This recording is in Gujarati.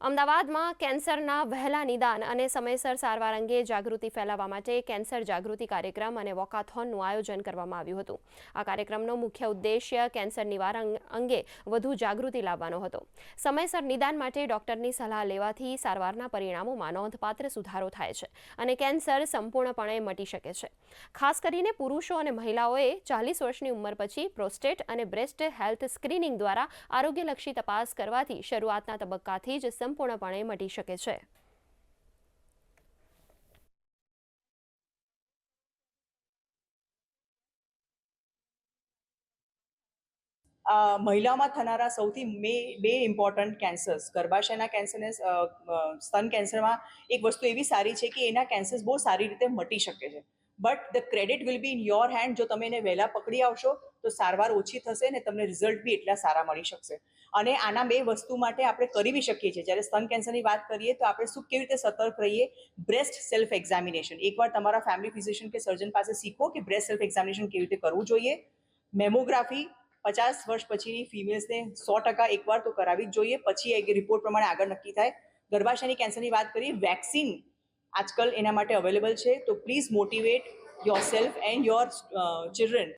અમદાવાદમાં કેન્સરના વહેલા નિદાન અને સમયસર સારવાર અંગે જાગૃતિ ફેલાવવા માટે કેન્સર જાગૃતિ કાર્યક્રમ અને વોકાથોનનું આયોજન કરવામાં આવ્યું હતું. આ કાર્યક્રમનો મુખ્ય ઉદ્દેશ્ય કેન્સર નિવારણ અંગે વધુ જાગૃતિ લાવવાનો હતો. સમયસર નિદાન માટે ડોક્ટરની સલાહ લેવાથી સારવારના પરિણામોમાં નોંધપાત્ર સુધારો થાય છે અને કેન્સર સંપૂર્ણપણે મટી શકે છે. ખાસ કરીને પુરુષો અને મહિલાઓએ 40 વર્ષની ઉંમર પછી પ્રોસ્ટેટ અને બ્રેસ્ટ હેલ્થ સ્ક્રીનિંગ દ્વારા આરોગ્યલક્ષી તપાસ કરવાથી શરૂઆતના તબક્કાથી જ સંપૂર્ણપણે મટી શકે છે. મહિલાઓમાં થનારા સૌથી બે ઇમ્પોર્ટન્ટ કેન્સર્સ ગર્ભાશયના કેન્સર અને સ્તન કેન્સરમાં એક વસ્તુ એવી સારી છે કે એના કેન્સર્સ બહુ સારી રીતે મટી શકે છે. But the credit will be in your hand. જો તમે એને વહેલા પકડી આવશો તો સારવાર ઓછી થશે ને તમને રિઝલ્ટ બી એટલા સારા મળી શકશે. અને આના બે વસ્તુ માટે આપણે કરી બી શકીએ છીએ. જ્યારે સ્તન કેન્સરની વાત કરીએ તો આપણે કેવી રીતે સતર્ક રહીએ? બ્રેસ્ટ સેલ્ફ એક્ઝામિનેશન એકવાર તમારા ફેમિલી ફિઝિશિયન કે સર્જન પાસે શીખો કે બ્રેસ્ટ સેલ્ફ એક્ઝામિનેશન કેવી રીતે કરવું જોઈએ. મેમોગ્રાફી 50 વર્ષ પછીની ફિમેલ્સને 100% એકવાર તો કરાવી જ જોઈએ. પછી એ રિપોર્ટ પ્રમાણે આગળ નક્કી થાય. ગર્ભાશયની કેન્સરની વાત કરીએ, વેક્સિન આજકાલ એના માટે અવેલેબલ છે. તો please motivate your self and your children